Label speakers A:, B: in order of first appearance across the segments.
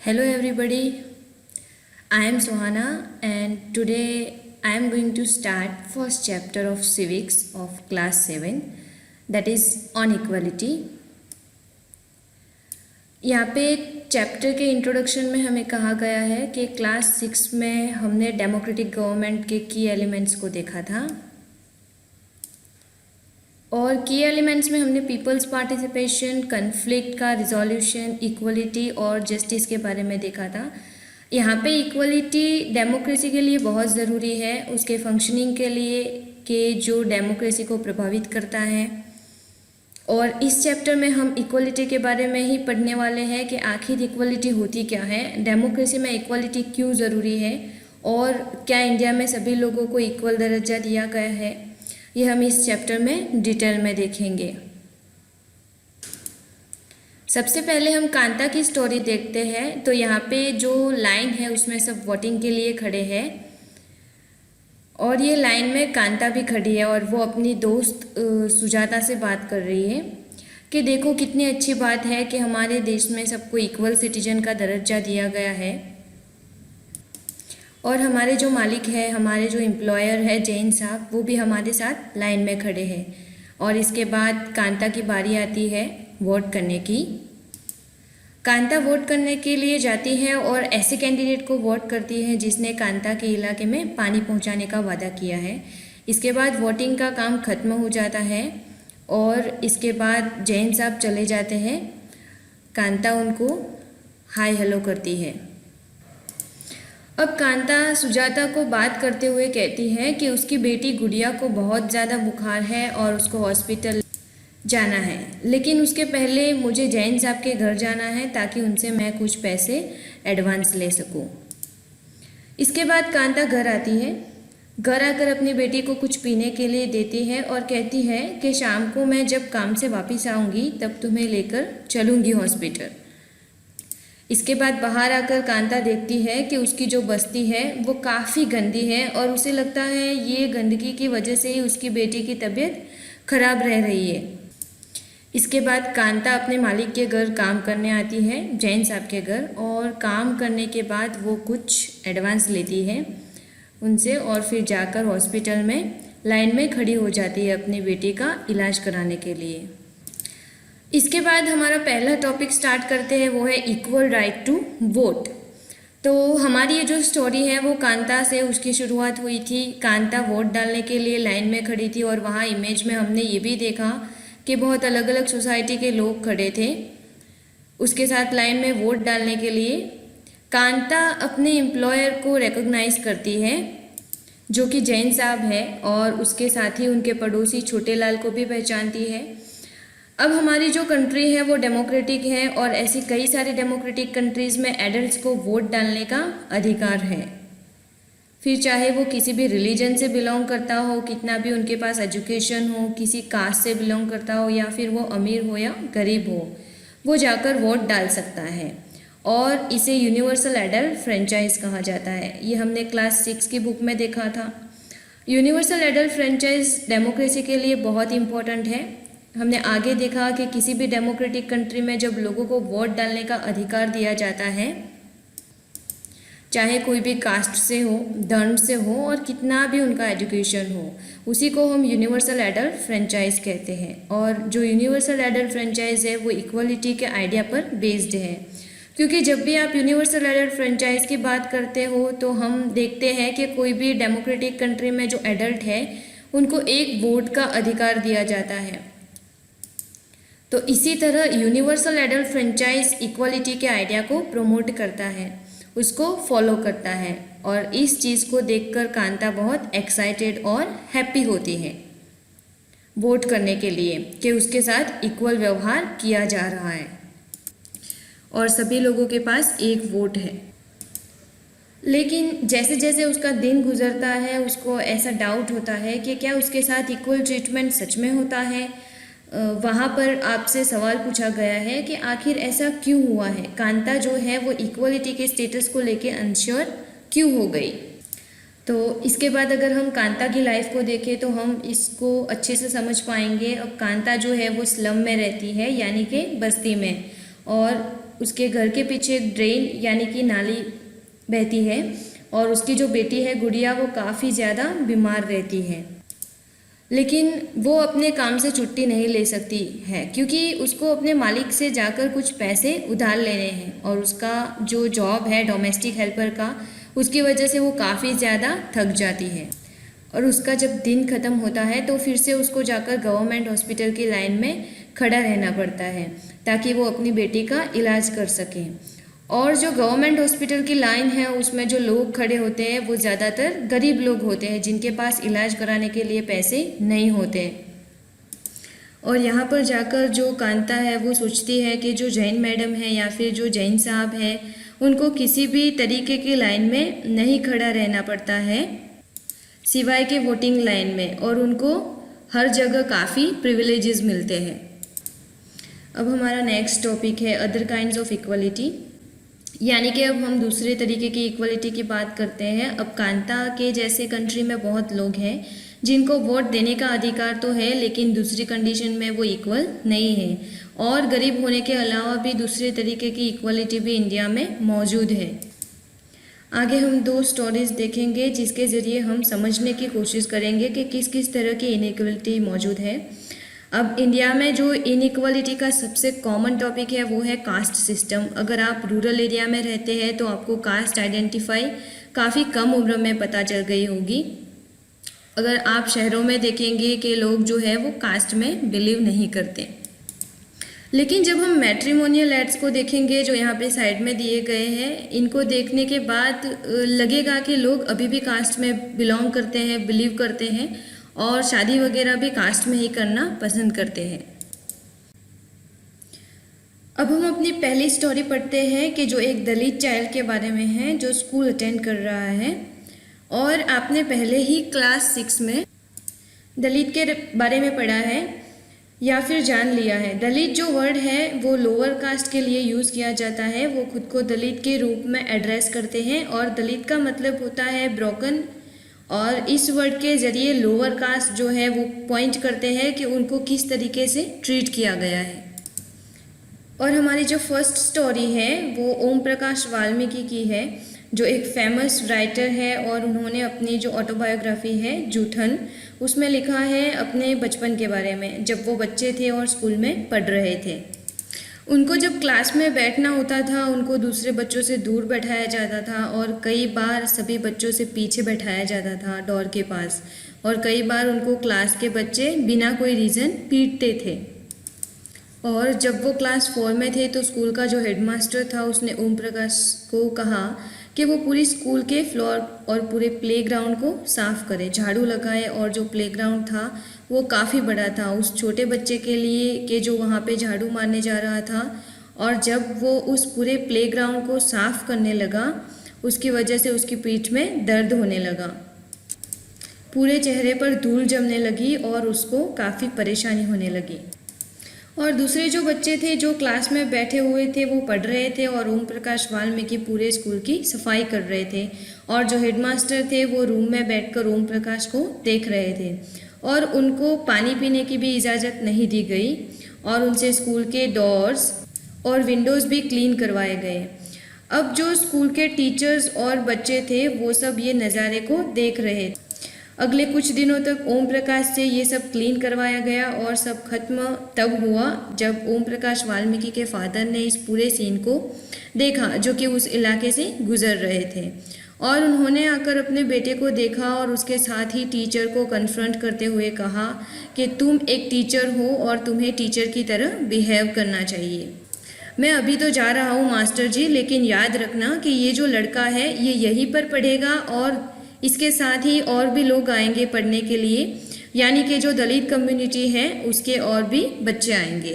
A: Hello everybody, I am Sohana and today I am going to start first chapter of civics of class 7, that is on equality. यहाँ पे chapter के introduction में हमें कहा गया है कि क्लास 6 में हमने डेमोक्रेटिक गवर्नमेंट के की एलिमेंट्स को देखा था और की एलिमेंट्स में हमने पीपल्स पार्टिसिपेशन, कन्फ्लिक्ट का रिजोल्यूशन, इक्वलिटी और जस्टिस के बारे में देखा था। यहाँ पे इक्वलिटी डेमोक्रेसी के लिए बहुत ज़रूरी है, उसके फंक्शनिंग के लिए कि जो डेमोक्रेसी को प्रभावित करता है। और इस चैप्टर में हम इक्वलिटी के बारे में ही पढ़ने वाले हैं कि आखिर इक्वलिटी होती क्या है, डेमोक्रेसी में इक्वलिटी क्यों ज़रूरी है और क्या इंडिया में सभी लोगों को इक्वल दर्जा दिया गया है, ये हम इस चैप्टर में डिटेल में देखेंगे। सबसे पहले हम कांता की स्टोरी देखते हैं। तो यहाँ पे जो लाइन है उसमें सब वोटिंग के लिए खड़े हैं और ये लाइन में कांता भी खड़ी है और वो अपनी दोस्त सुजाता से बात कर रही है कि देखो कितनी अच्छी बात है कि हमारे देश में सबको इक्वल सिटीजन का दर्जा दिया गया है और हमारे जो मालिक है, हमारे जो एम्प्लॉयर है जैन साहब, वो भी हमारे साथ लाइन में खड़े हैं। और इसके बाद कांता की बारी आती है वोट करने की। कांता वोट करने के लिए जाती है और ऐसे कैंडिडेट को वोट करती है जिसने कांता के इलाके में पानी पहुंचाने का वादा किया है। इसके बाद वोटिंग का काम ख़त्म हो जाता है और इसके बाद जैन साहब चले जाते हैं। कांता उनको हाय हेलो करती है। अब कांता सुजाता को बात करते हुए कहती है कि उसकी बेटी गुड़िया को बहुत ज़्यादा बुखार है और उसको हॉस्पिटल जाना है, लेकिन उसके पहले मुझे जैन साहब के घर जाना है ताकि उनसे मैं कुछ पैसे एडवांस ले सकूं। इसके बाद कांता घर आती है। घर आकर अपनी बेटी को कुछ पीने के लिए देती है और कहती है कि शाम को मैं जब काम से वापस आऊँगी तब तुम्हें लेकर चलूँगी हॉस्पिटल। इसके बाद बाहर आकर कांता देखती है कि उसकी जो बस्ती है वो काफ़ी गंदी है और उसे लगता है ये गंदगी की वजह से ही उसकी बेटी की तबीयत खराब रह रही है। इसके बाद कांता अपने मालिक के घर काम करने आती है, जैन साहब के घर, और काम करने के बाद वो कुछ एडवांस लेती है उनसे और फिर जाकर हॉस्पिटल में लाइन में खड़ी हो जाती है अपनी बेटी का इलाज कराने के लिए। इसके बाद हमारा पहला टॉपिक स्टार्ट करते हैं, वो है इक्वल राइट टू वोट। तो हमारी ये जो स्टोरी है वो कांता से उसकी शुरुआत हुई थी। कांता वोट डालने के लिए लाइन में खड़ी थी और वहाँ इमेज में हमने ये भी देखा कि बहुत अलग अलग सोसाइटी के लोग खड़े थे उसके साथ लाइन में वोट डालने के लिए। कांता अपने एम्प्लॉयर को रिकॉग्नाइज करती है जो कि जैन साहब है और उसके साथ ही उनके पड़ोसी छोटे लाल को भी पहचानती है। अब हमारी जो कंट्री है वो डेमोक्रेटिक है और ऐसी कई सारी डेमोक्रेटिक कंट्रीज़ में एडल्ट्स को वोट डालने का अधिकार है, फिर चाहे वो किसी भी रिलीजन से बिलोंग करता हो, कितना भी उनके पास एजुकेशन हो, किसी कास्ट से बिलोंग करता हो या फिर वो अमीर हो या गरीब हो, वो जाकर वोट डाल सकता है। और इसे यूनिवर्सल एडल्ट फ्रेंचाइज कहा जाता है। ये हमने क्लास 6 की बुक में देखा था। यूनिवर्सल एडल्ट फ्रेंचाइज डेमोक्रेसी के लिए बहुत इम्पोर्टेंट है। हमने आगे देखा कि किसी भी डेमोक्रेटिक कंट्री में जब लोगों को वोट डालने का अधिकार दिया जाता है, चाहे कोई भी कास्ट से हो, धर्म से हो और कितना भी उनका एजुकेशन हो, उसी को हम यूनिवर्सल एडल्ट फ्रेंचाइज कहते हैं। और जो यूनिवर्सल एडल्ट फ्रेंचाइज है वो इक्वलिटी के आइडिया पर बेस्ड है, क्योंकि जब भी आप यूनिवर्सल एडल्ट फ्रेंचाइज की बात करते हो तो हम देखते हैं कि कोई भी डेमोक्रेटिक कंट्री में जो एडल्ट है उनको एक वोट का अधिकार दिया जाता है। तो इसी तरह यूनिवर्सल एडल्ट फ्रेंचाइज इक्वलिटी के आइडिया को प्रमोट करता है, उसको फॉलो करता है और इस चीज़ को देखकर कांता बहुत एक्साइटेड और हैप्पी होती है वोट करने के लिए कि उसके साथ इक्वल व्यवहार किया जा रहा है और सभी लोगों के पास एक वोट है। लेकिन जैसे जैसे उसका दिन गुजरता है उसको ऐसा डाउट होता है कि क्या उसके साथ इक्वल ट्रीटमेंट सच में होता है। वहाँ पर आपसे सवाल पूछा गया है कि आखिर ऐसा क्यों हुआ है, कांता जो है वो इक्वलिटी के स्टेटस को लेके अनश्योर क्यों हो गई। तो इसके बाद अगर हम कांता की लाइफ को देखें तो हम इसको अच्छे से समझ पाएंगे। अब कांता जो है वो स्लम में रहती है, यानी कि बस्ती में, और उसके घर के पीछे एक ड्रेन यानी कि नाली बहती है और उसकी जो बेटी है गुड़िया वो काफ़ी ज़्यादा बीमार रहती है, लेकिन वो अपने काम से छुट्टी नहीं ले सकती है क्योंकि उसको अपने मालिक से जाकर कुछ पैसे उधार लेने हैं और उसका जो जॉब है डोमेस्टिक हेल्पर का, उसकी वजह से वो काफ़ी ज़्यादा थक जाती है और उसका जब दिन ख़त्म होता है तो फिर से उसको जाकर गवर्नमेंट हॉस्पिटल की लाइन में खड़ा रहना पड़ता है ताकि वो अपनी बेटी का इलाज कर सके। और जो गवर्नमेंट हॉस्पिटल की लाइन है उसमें जो लोग खड़े होते हैं वो ज़्यादातर गरीब लोग होते हैं जिनके पास इलाज कराने के लिए पैसे नहीं होते। और यहाँ पर जाकर जो कांता है वो सोचती है कि जो जैन मैडम है या फिर जो जैन साहब है उनको किसी भी तरीके की लाइन में नहीं खड़ा रहना पड़ता है सिवाय के वोटिंग लाइन में, और उनको हर जगह काफ़ी प्रिविलेजेस मिलते हैं। अब हमारा नेक्स्ट टॉपिक है अदर काइंड्स ऑफ इक्वलिटी, यानी कि अब हम दूसरे तरीके की इक्वलिटी की बात करते हैं। अब कांता के जैसे कंट्री में बहुत लोग हैं जिनको वोट देने का अधिकार तो है लेकिन दूसरी कंडीशन में वो इक्वल नहीं है, और गरीब होने के अलावा भी दूसरे तरीके की इक्वलिटी भी इंडिया में मौजूद है। आगे हम 2 स्टोरीज देखेंगे जिसके ज़रिए हम समझने की कोशिश करेंगे कि किस किस तरह की इनइक्वलिटी मौजूद है। अब इंडिया में जो इनइक्वलिटी का सबसे कॉमन टॉपिक है वो है कास्ट सिस्टम। अगर आप रूरल एरिया में रहते हैं तो आपको कास्ट आइडेंटिफाई काफ़ी कम उम्र में पता चल गई होगी। अगर आप शहरों में देखेंगे कि लोग जो है वो कास्ट में बिलीव नहीं करते, लेकिन जब हम मैट्रिमोनियल एड्स को देखेंगे जो यहाँ पे साइड में दिए गए हैं, इनको देखने के बाद लगेगा कि लोग अभी भी कास्ट में बिलोंग करते हैं, बिलीव करते हैं और शादी वगैरह भी कास्ट में ही करना पसंद करते हैं। अब हम अपनी पहली स्टोरी पढ़ते हैं कि जो एक दलित चाइल्ड के बारे में है जो स्कूल अटेंड कर रहा है, और आपने पहले ही क्लास 6 में दलित के बारे में पढ़ा है या फिर जान लिया है। दलित जो वर्ड है वो लोअर कास्ट के लिए यूज़ किया जाता है। वो खुद को दलित के रूप में एड्रेस करते हैं और दलित का मतलब होता है ब्रोकन, और इस वर्ड के ज़रिए लोअर कास्ट जो है वो पॉइंट करते हैं कि उनको किस तरीके से ट्रीट किया गया है। और हमारी जो फर्स्ट स्टोरी है वो ओम प्रकाश वाल्मीकि की है जो एक फेमस राइटर है, और उन्होंने अपनी जो ऑटोबायोग्राफी है जूठन, उसमें लिखा है अपने बचपन के बारे में जब वो बच्चे थे और स्कूल में पढ़ रहे थे। उनको जब क्लास में बैठना होता था उनको दूसरे बच्चों से दूर बैठाया जाता था और कई बार सभी बच्चों से पीछे बैठाया जाता था डोर के पास, और कई बार उनको क्लास के बच्चे बिना कोई रीज़न पीटते थे। और जब वो क्लास 4 में थे तो स्कूल का जो हेडमास्टर था उसने ओम प्रकाश को कहा कि वो पूरी स्कूल के फ्लोर और पूरे प्लेग्राउंड को साफ़ करे, झाड़ू लगाए। और जो प्लेग्राउंड था वो काफ़ी बड़ा था उस छोटे बच्चे के लिए कि जो वहाँ पे झाड़ू मारने जा रहा था। और जब वो उस पूरे प्लेग्राउंड को साफ़ करने लगा उसकी वजह से उसकी पीठ में दर्द होने लगा, पूरे चेहरे पर धूल जमने लगी और उसको काफ़ी परेशानी होने लगी। और दूसरे जो बच्चे थे जो क्लास में बैठे हुए थे वो पढ़ रहे थे और ओम प्रकाश वाल्मीकि पूरे स्कूल की सफाई कर रहे थे, और जो हेडमास्टर थे वो रूम में बैठकर ओम प्रकाश को देख रहे थे और उनको पानी पीने की भी इजाज़त नहीं दी गई, और उनसे स्कूल के डोर्स और विंडोज़ भी क्लीन करवाए गए। अब जो स्कूल के टीचर्स और बच्चे थे वो सब ये नज़ारे को देख रहे थे। अगले कुछ दिनों तक ओम प्रकाश से ये सब क्लीन करवाया गया और सब खत्म तब हुआ जब ओम प्रकाश वाल्मीकि के फादर ने इस पूरे सीन को देखा जो कि उस इलाके से गुजर रहे थे, और उन्होंने आकर अपने बेटे को देखा और उसके साथ ही टीचर को कन्फ्रंट करते हुए कहा कि तुम एक टीचर हो और तुम्हें टीचर की तरह बिहेव करना चाहिए। मैं अभी तो जा रहा हूँ मास्टर जी, लेकिन याद रखना कि ये जो लड़का है ये यहीं पर पढ़ेगा और इसके साथ ही और भी लोग आएंगे पढ़ने के लिए, यानी कि जो दलित कम्युनिटी है उसके और भी बच्चे आएंगे।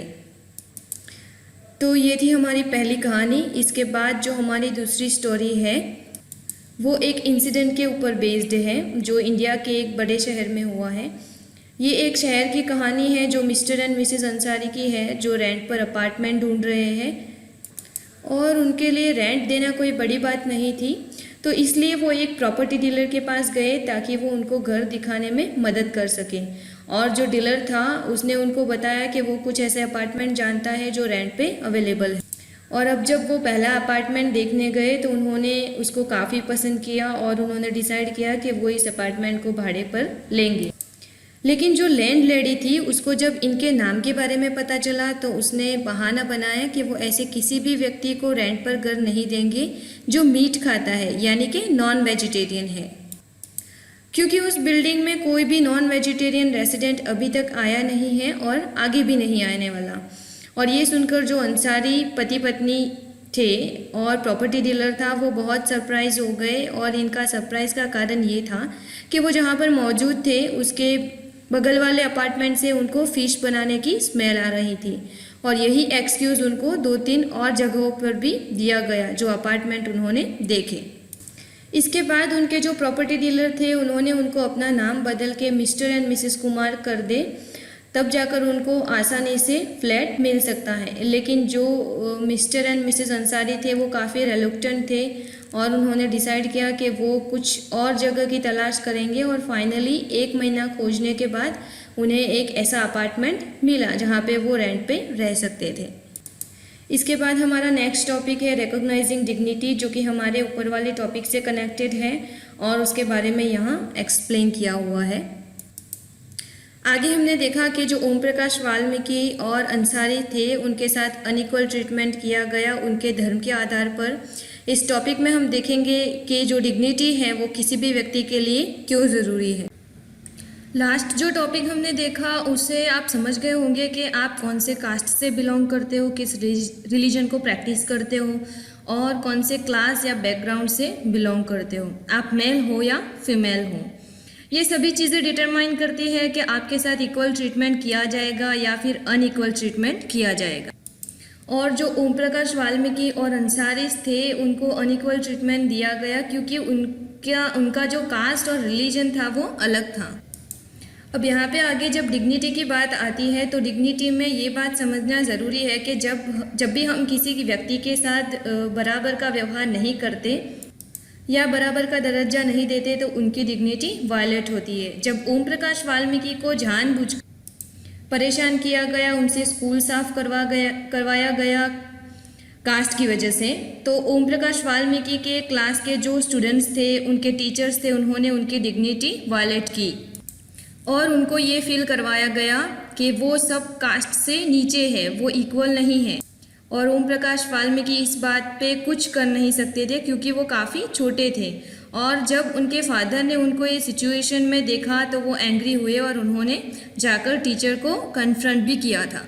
A: तो ये थी हमारी पहली कहानी। इसके बाद जो हमारी दूसरी स्टोरी है वो एक इंसिडेंट के ऊपर बेस्ड है जो इंडिया के एक बड़े शहर में हुआ है। ये एक शहर की कहानी है जो मिस्टर एंड मिसेस अंसारी की है जो रेंट पर अपार्टमेंट ढूंढ रहे हैं, और उनके लिए रेंट देना कोई बड़ी बात नहीं थी, तो इसलिए वो एक प्रॉपर्टी डीलर के पास गए ताकि वो उनको घर दिखाने में मदद कर सके। और जो डीलर था उसने उनको बताया कि वो कुछ ऐसे अपार्टमेंट जानता है जो रेंट पे अवेलेबल है, और अब जब वो पहला अपार्टमेंट देखने गए तो उन्होंने उसको काफ़ी पसंद किया और उन्होंने डिसाइड किया कि वो इस अपार्टमेंट को भाड़े पर लेंगे। लेकिन जो लैंड लेडी थी उसको जब इनके नाम के बारे में पता चला तो उसने बहाना बनाया कि वो ऐसे किसी भी व्यक्ति को रेंट पर घर नहीं देंगे जो मीट खाता है, यानी कि नॉन वेजिटेरियन है, क्योंकि उस बिल्डिंग में कोई भी नॉन वेजिटेरियन रेसिडेंट अभी तक आया नहीं है और आगे भी नहीं आने वाला। और ये सुनकर जो अंसारी पति पत्नी थे और प्रॉपर्टी डीलर था वो बहुत सरप्राइज हो गए। और इनका सरप्राइज का कारण ये था कि वो जहाँ पर मौजूद थे उसके बगल वाले अपार्टमेंट से उनको फ़िश बनाने की स्मेल आ रही थी और यही एक्सक्यूज़ उनको 2-3 और जगहों पर भी दिया गया जो अपार्टमेंट उन्होंने देखे। इसके बाद उनके जो प्रॉपर्टी डीलर थे उन्होंने उनको अपना नाम बदल के मिस्टर एंड मिसेस कुमार कर दे, तब जाकर उनको आसानी से फ्लैट मिल सकता है। लेकिन जो मिस्टर एंड मिसेस अंसारी थे वो काफ़ी रेलुक्टेंट थे और उन्होंने डिसाइड किया कि वो कुछ और जगह की तलाश करेंगे और फाइनली 1 महीना खोजने के बाद उन्हें एक ऐसा अपार्टमेंट मिला जहाँ पे वो रेंट पे रह सकते थे। इसके बाद हमारा नेक्स्ट टॉपिक है रिकॉग्नाइजिंग डिग्निटी, जो कि हमारे ऊपर वाले टॉपिक से कनेक्टेड है और उसके बारे में यहाँ एक्सप्लेन किया हुआ है। आगे हमने देखा कि जो ओम प्रकाश वाल्मीकि और अंसारी थे उनके साथ अनइक्वल ट्रीटमेंट किया गया उनके धर्म के आधार पर। इस टॉपिक में हम देखेंगे कि जो डिग्निटी है वो किसी भी व्यक्ति के लिए क्यों ज़रूरी है। लास्ट जो टॉपिक हमने देखा उससे आप समझ गए होंगे कि आप कौन से कास्ट से बिलोंग करते हो, किस रिलीजन को प्रैक्टिस करते हो और कौन से क्लास या बैकग्राउंड से बिलोंग करते हो, आप मेल हो या फीमेल हो। ये सभी चीज़ें डिटरमाइन करती है कि आपके साथ इक्वल ट्रीटमेंट किया जाएगा या फिर अनइक्वल ट्रीटमेंट किया जाएगा। और जो ओम प्रकाश वाल्मीकि और अंसारी थे उनको अनइक्वल ट्रीटमेंट दिया गया क्योंकि उनका जो कास्ट और रिलीजन था वो अलग था। अब यहाँ पे आगे जब डिग्निटी की बात आती है तो डिग्निटी में ये बात समझना ज़रूरी है कि जब भी हम किसी व्यक्ति के साथ बराबर का व्यवहार नहीं करते या बराबर का दर्जा नहीं देते तो उनकी डिग्निटी वायलेट होती है। जब ओम प्रकाश वाल्मीकि को जानबूझकर परेशान किया गया, उनसे स्कूल साफ करवाया गया कास्ट की वजह से, तो ओम प्रकाश वाल्मीकि के क्लास के जो स्टूडेंट्स थे, उनके टीचर्स थे, उन्होंने उनकी डिग्निटी वायलेट की और उनको ये फील करवाया गया कि वो सब कास्ट से नीचे है, वो इक्वल नहीं है। और ओम प्रकाश वाल्मीकि इस बात पे कुछ कर नहीं सकते थे क्योंकि वो काफ़ी छोटे थे। और जब उनके फादर ने उनको ये सिचुएशन में देखा तो वो एंग्री हुए और उन्होंने जाकर टीचर को कन्फ्रंट भी किया था।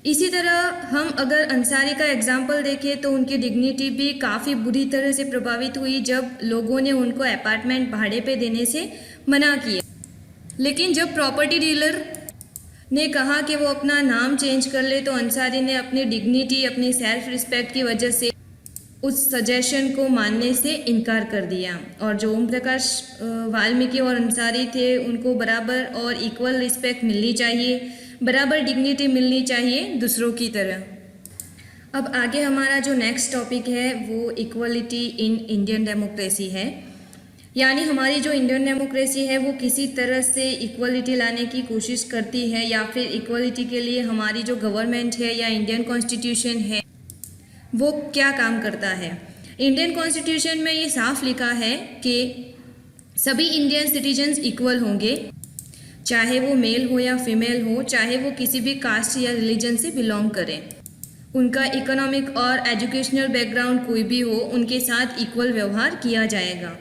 A: इसी तरह हम अगर अंसारी का एग्जाम्पल देखें तो उनकी डिग्निटी भी काफ़ी बुरी तरह से प्रभावित हुई जब लोगों ने उनको अपार्टमेंट भाड़े पे देने से मना किया। लेकिन जब प्रॉपर्टी डीलर ने कहा कि वो अपना नाम चेंज कर ले तो अंसारी ने अपनी डिग्निटी, अपनी सेल्फ रिस्पेक्ट की वजह से उस सजेशन को मानने से इनकार कर दिया। और जो ओम प्रकाश वाल्मीकि और अंसारी थे उनको बराबर और इक्वल रिस्पेक्ट मिलनी चाहिए, बराबर डिग्निटी मिलनी चाहिए दूसरों की तरह। अब आगे हमारा जो नेक्स्ट टॉपिक है वो इक्वलिटी इन इंडियन डेमोक्रेसी है, यानी हमारी जो इंडियन डेमोक्रेसी है वो किसी तरह से इक्वलिटी लाने की कोशिश करती है या फिर इक्वलिटी के लिए हमारी जो गवर्नमेंट है या इंडियन कॉन्स्टिट्यूशन है वो क्या काम करता है। इंडियन कॉन्स्टिट्यूशन में ये साफ लिखा है कि सभी इंडियन सिटीजन्स इक्वल होंगे, चाहे वो मेल हो या फीमेल हो, चाहे वो किसी भी कास्ट या रिलीजन से बिलोंग करें, उनका इकोनॉमिक और एजुकेशनल बैकग्राउंड कोई भी हो, उनके साथ इक्वल व्यवहार किया जाएगा।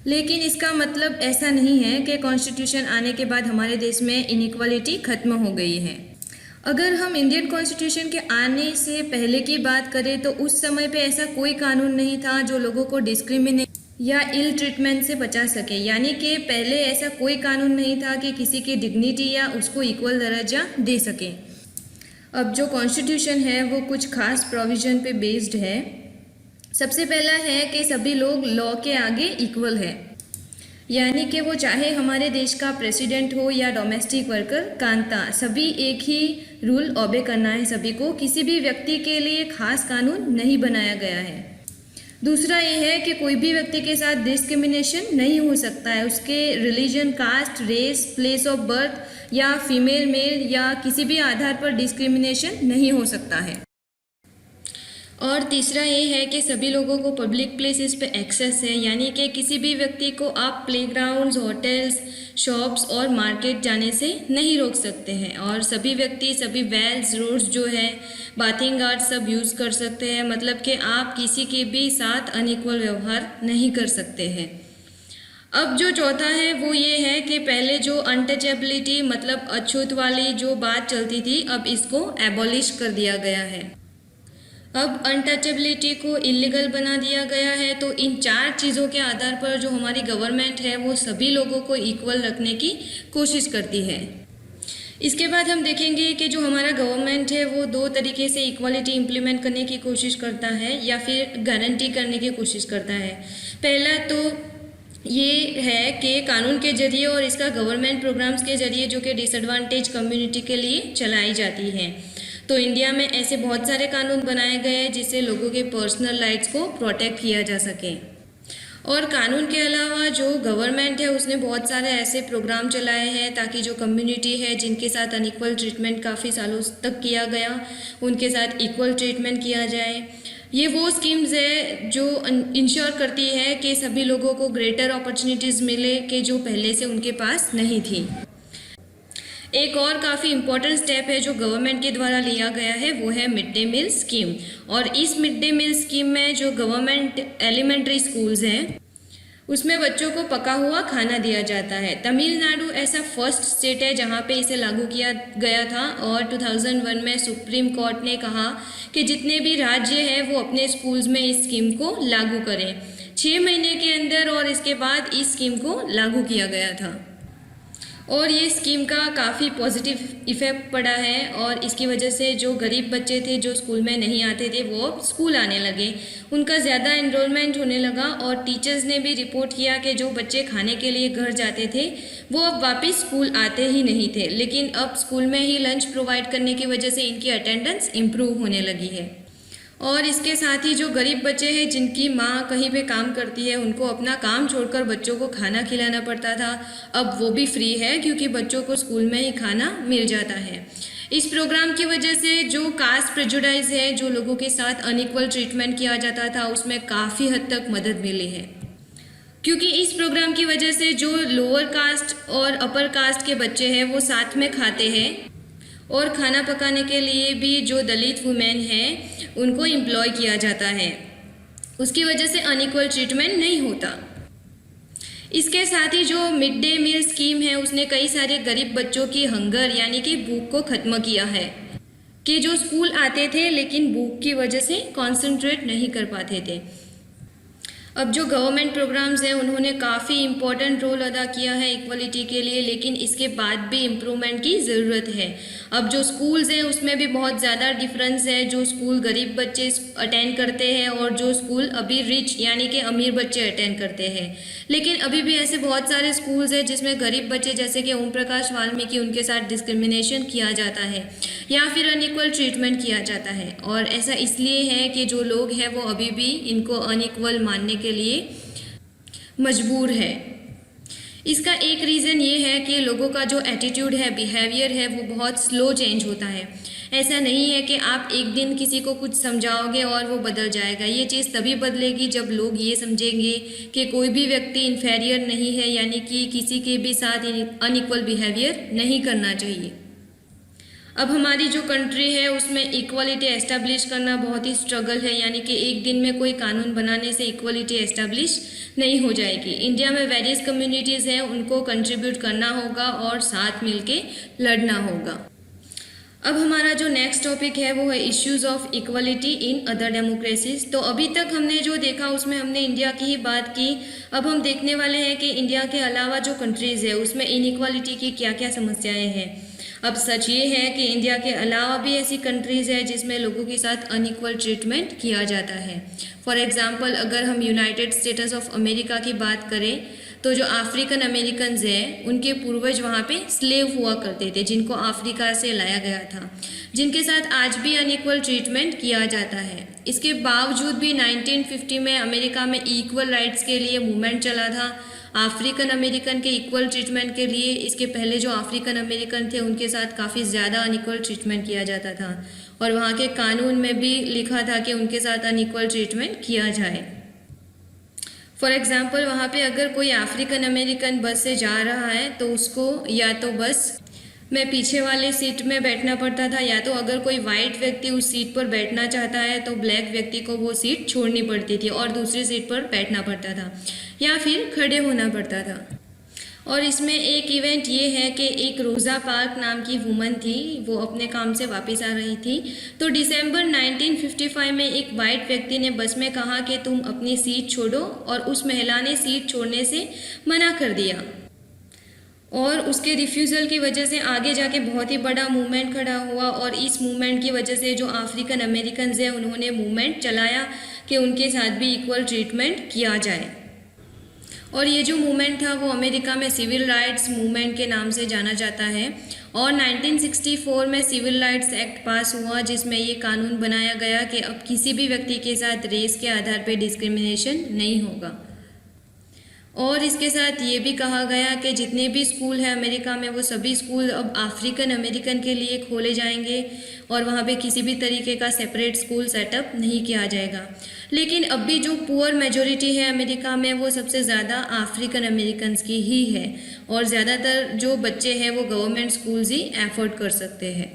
A: लेकिन इसका मतलब ऐसा नहीं है कि कॉन्स्टिट्यूशन आने के बाद हमारे देश में इनइक्वालिटी खत्म हो गई है। अगर हम इंडियन कॉन्स्टिट्यूशन के आने से पहले की बात करें तो उस समय पे ऐसा कोई कानून नहीं था जो लोगों को डिस्क्रिमिनेट या इल ट्रीटमेंट से बचा सके, यानी कि पहले ऐसा कोई कानून नहीं था कि किसी की डिग्निटी या उसको इक्वल दर्जा दे सके। अब जो कॉन्स्टिट्यूशन है वो कुछ खास प्रोविज़न पे बेस्ड है। सबसे पहला है कि सभी लोग लॉ के आगे इक्वल है, यानी कि वो चाहे हमारे देश का प्रेसिडेंट हो या डोमेस्टिक वर्कर कांता, सभी एक ही रूल ओबे करना है सभी को। किसी भी व्यक्ति के लिए खास कानून नहीं बनाया गया है। दूसरा ये है कि कोई भी व्यक्ति के साथ डिस्क्रिमिनेशन नहीं हो सकता है, उसके religion, caste, race, place of birth या फीमेल, मेल या किसी भी आधार पर डिस्क्रिमिनेशन नहीं हो सकता है। और तीसरा ये है कि सभी लोगों को पब्लिक प्लेसेस पे एक्सेस है, यानी कि किसी भी व्यक्ति को आप प्लेग्राउंड्स, होटल्स, शॉप्स और मार्केट जाने से नहीं रोक सकते हैं। और सभी व्यक्ति सभी वेल्स, रोड्स जो है, बाथिंग आर्ट सब यूज़ कर सकते हैं, मतलब कि आप किसी के भी साथ अनइक्वल व्यवहार नहीं कर सकते हैं। अब जो चौथा है वो ये है कि पहले जो अनटचेबिलिटी मतलब अछूत वाली जो बात चलती थी, अब इसको एबॉलिश कर दिया गया है। अब अनटचेबिलिटी को इलीगल बना दिया गया है। तो इन 4 चीज़ों के आधार पर जो हमारी गवर्नमेंट है वो सभी लोगों को इक्वल रखने की कोशिश करती है। इसके बाद हम देखेंगे कि जो हमारा गवर्नमेंट है वो 2 तरीके से इक्वालिटी इम्प्लीमेंट करने की कोशिश करता है या फिर गारंटी करने की कोशिश करता है। पहला तो ये है कि कानून के जरिए और इसका गवर्नमेंट प्रोग्राम्स के जरिए जो कि डिसएडवांटेज कम्युनिटी के लिए चलाई जाती हैं। तो इंडिया में ऐसे बहुत सारे कानून बनाए गए हैं जिससे लोगों के पर्सनल राइट्स को प्रोटेक्ट किया जा सके। और कानून के अलावा जो गवर्नमेंट है उसने बहुत सारे ऐसे प्रोग्राम चलाए हैं ताकि जो कम्युनिटी है जिनके साथ अनइक्वल ट्रीटमेंट काफ़ी सालों तक किया गया, उनके साथ इक्वल ट्रीटमेंट किया जाए। ये वो स्कीम्स है जो इंश्योर करती है कि सभी लोगों को ग्रेटर अपॉर्चुनिटीज़ मिले कि जो पहले से उनके पास नहीं थी। एक और काफ़ी इम्पोर्टेंट स्टेप है जो गवर्नमेंट के द्वारा लिया गया है वो है मिड डे मील स्कीम। और इस मिड डे मील स्कीम में जो गवर्नमेंट एलिमेंट्री स्कूल्स हैं उसमें बच्चों को पका हुआ खाना दिया जाता है। तमिलनाडु ऐसा फर्स्ट स्टेट है जहां पे इसे लागू किया गया था और 2001 में सुप्रीम कोर्ट ने कहा कि जितने भी राज्य हैं वो अपने स्कूल्स में इस स्कीम को लागू करें 6 महीने के अंदर, और इसके बाद इस स्कीम को लागू किया गया था। और ये स्कीम का काफ़ी पॉजिटिव इफ़ेक्ट पड़ा है और इसकी वजह से जो गरीब बच्चे थे जो स्कूल में नहीं आते थे वो स्कूल आने लगे, उनका ज़्यादा एनरोलमेंट होने लगा। और टीचर्स ने भी रिपोर्ट किया कि जो बच्चे खाने के लिए घर जाते थे वो अब वापस स्कूल आते ही नहीं थे, लेकिन अब स्कूल में ही लंच प्रोवाइड करने की वजह से इनकी अटेंडेंस इम्प्रूव होने लगी है। और इसके साथ ही जो गरीब बच्चे हैं जिनकी माँ कहीं पे काम करती है उनको अपना काम छोड़कर बच्चों को खाना खिलाना पड़ता था, अब वो भी फ्री है क्योंकि बच्चों को स्कूल में ही खाना मिल जाता है। इस प्रोग्राम की वजह से जो कास्ट प्रेजुडाइज है, जो लोगों के साथ अनइक्वल ट्रीटमेंट किया जाता था, उसमें काफ़ी हद तक मदद मिली है। क्योंकि इस प्रोग्राम की वजह से जो लोअर कास्ट और अपर कास्ट के बच्चे हैं वो साथ में खाते हैं और खाना पकाने के लिए भी जो दलित वुमेन हैं उनको एम्प्लॉय किया जाता है। उसकी वजह से अनइक्वल ट्रीटमेंट नहीं होता। इसके साथ ही जो मिड डे मील स्कीम है उसने कई सारे गरीब बच्चों की हंगर यानी कि भूख को ख़त्म किया है कि जो स्कूल आते थे लेकिन भूख की वजह से कॉन्सेंट्रेट नहीं कर पाते थे। अब जो गवर्नमेंट प्रोग्राम्स हैं उन्होंने काफ़ी इम्पोर्टेंट रोल अदा किया है इक्वलिटी के लिए, लेकिन इसके बाद भी इम्प्रूवमेंट की ज़रूरत है। अब जो स्कूल्स हैं उसमें भी बहुत ज़्यादा डिफरेंस है। जो स्कूल गरीब बच्चे अटेंड करते हैं और जो स्कूल अभी रिच यानी कि अमीर बच्चे अटेंड करते हैं, लेकिन अभी भी ऐसे बहुत सारे स्कूल्स हैं जिसमें गरीब बच्चे जैसे कि ओम प्रकाश वाल्मीकि उनके साथ डिस्क्रिमिनेशन किया जाता है या फिर अनइक्वल ट्रीटमेंट किया जाता है। और ऐसा इसलिए है कि जो लोग हैं वो अभी भी इनको अनइक्वल मानने के लिए मजबूर है। इसका एक रीज़न ये है कि लोगों का जो एटीट्यूड है, बिहेवियर है, वो बहुत स्लो चेंज होता है। ऐसा नहीं है कि आप एक दिन किसी को कुछ समझाओगे और वो बदल जाएगा। ये चीज़ तभी बदलेगी जब लोग ये समझेंगे कि कोई भी व्यक्ति इन्फेरियर नहीं है, यानी कि किसी के भी साथ अनइक्वल बिहेवियर नहीं करना चाहिए। अब हमारी जो कंट्री है उसमें इक्वलिटी एस्टेब्लिश करना बहुत ही स्ट्रगल है, यानी कि एक दिन में कोई कानून बनाने से इक्वलिटी एस्टेब्लिश नहीं हो जाएगी। इंडिया में वेरियस कम्युनिटीज़ हैं, उनको कंट्रीब्यूट करना होगा और साथ मिलके लड़ना होगा। अब हमारा जो नेक्स्ट टॉपिक है वो है issues of equality in other democracies. तो अभी तक हमने जो देखा उसमें हमने इंडिया की ही बात की। अब हम देखने वाले हैं कि इंडिया के अलावा जो कंट्रीज़ है उसमें इनइक्वालिटी की क्या क्या समस्याएं हैं। अब सच ये है कि इंडिया के अलावा भी ऐसी कंट्रीज़ है जिसमें लोगों के साथ अनइक्वल ट्रीटमेंट किया जाता है। फॉर एग्ज़ाम्पल अगर हम यूनाइटेड स्टेट्स ऑफ अमेरिका की बात करें तो जो अफ्रीकन अमेरिकन्स हैं उनके पूर्वज वहाँ पे स्लेव हुआ करते थे जिनको अफ्रीका से लाया गया था, जिनके साथ आज भी अनइक्वल ट्रीटमेंट किया जाता है। इसके बावजूद भी 1950 में अमेरिका में इक्वल राइट्स के लिए मूवमेंट चला था। अफ्रीकन अमेरिकन के इक्वल ट्रीटमेंट के लिए इसके पहले जो अफ्रीकन अमेरिकन थे उनके साथ काफ़ी ज़्यादा अनइक्वल ट्रीटमेंट किया जाता था, और वहाँ के कानून में भी लिखा था कि उनके साथ अनइक्वल ट्रीटमेंट किया जाए। फॉर एग्ज़ाम्पल, वहाँ पे अगर कोई अफ्रीकन अमेरिकन बस से जा रहा है तो उसको या तो बस में पीछे वाले सीट में बैठना पड़ता था, या तो अगर कोई वाइट व्यक्ति उस सीट पर बैठना चाहता है तो ब्लैक व्यक्ति को वो सीट छोड़नी पड़ती थी और दूसरी सीट पर बैठना पड़ता था, या फिर खड़े होना पड़ता था। और इसमें एक इवेंट ये है कि एक रोज़ा पार्क नाम की वुमन थी, वो अपने काम से वापस आ रही थी, तो दिसंबर 1955 में एक वाइट व्यक्ति ने बस में कहा कि तुम अपनी सीट छोड़ो, और उस महिला ने सीट छोड़ने से मना कर दिया, और उसके रिफ्यूज़ल की वजह से आगे जाके बहुत ही बड़ा मूवमेंट खड़ा हुआ, और इस मूवमेंट की वजह से जो अफ्रीकन अमेरिकन हैं उन्होंने मूवमेंट चलाया कि उनके साथ भी इक्वल ट्रीटमेंट किया जाए। और ये जो मूवमेंट था वो अमेरिका में सिविल राइट्स मूवमेंट के नाम से जाना जाता है, और 1964 में सिविल राइट्स एक्ट पास हुआ जिसमें ये कानून बनाया गया कि अब किसी भी व्यक्ति के साथ रेस के आधार पर डिस्क्रिमिनेशन नहीं होगा। और इसके साथ ये भी कहा गया कि जितने भी स्कूल हैं अमेरिका में वो सभी स्कूल अब अफ्रीकन अमेरिकन के लिए खोले जाएंगे, और वहाँ पे किसी भी तरीके का सेपरेट स्कूल सेटअप नहीं किया जाएगा। लेकिन अब भी जो पुअर मेजॉरिटी है अमेरिका में वो सबसे ज़्यादा अफ्रीकन अमेरिकन्स की ही है, और ज़्यादातर जो बच्चे हैं वो गवर्नमेंट स्कूल्स ही एफोर्ड कर सकते हैं।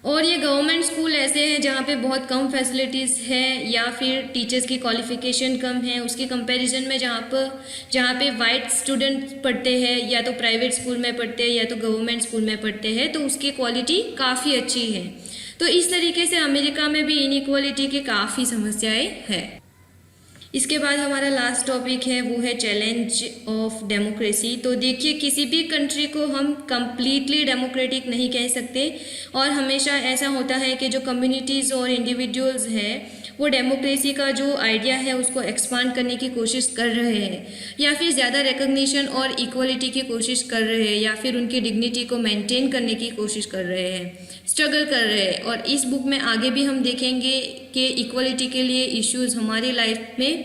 A: और ये गवर्नमेंट स्कूल ऐसे हैं जहाँ पे बहुत कम फैसिलिटीज़ है, या फिर टीचर्स की क्वालिफ़िकेशन कम है उसके कंपैरिजन में, जहाँ पे वाइट स्टूडेंट पढ़ते हैं या तो प्राइवेट स्कूल में पढ़ते हैं या तो गवर्नमेंट स्कूल में पढ़ते हैं, तो उसकी क्वालिटी काफ़ी अच्छी है। तो इस तरीके से अमेरिका में भी इनइक्वालिटी की काफ़ी समस्याएँ हैं। इसके बाद हमारा लास्ट टॉपिक है वो है चैलेंज ऑफ डेमोक्रेसी। तो देखिए, किसी भी कंट्री को हम कम्प्लीटली डेमोक्रेटिक नहीं कह सकते, और हमेशा ऐसा होता है कि जो कम्युनिटीज़ और इंडिविजुअल्स हैं वो डेमोक्रेसी का जो आइडिया है उसको एक्सपांड करने की कोशिश कर रहे हैं, या फिर ज़्यादा रिकग्निशन और इक्वलिटी की कोशिश कर रहे हैं, या फिर उनकी डिग्निटी को मेंटेन करने की कोशिश कर रहे हैं, स्ट्रगल कर रहे हैं। और इस बुक में आगे भी हम देखेंगे कि इक्वलिटी के लिए इश्यूज़ हमारी लाइफ में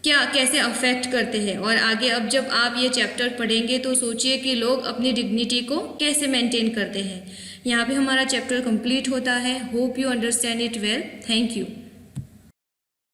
A: कैसे अफेक्ट करते हैं। और आगे अब जब आप ये चैप्टर पढ़ेंगे तो सोचिए कि लोग अपनी डिग्निटी को कैसे मेंटेन करते हैं। यहाँ पे हमारा चैप्टर कंप्लीट होता है। Hope you understand it well. Thank you.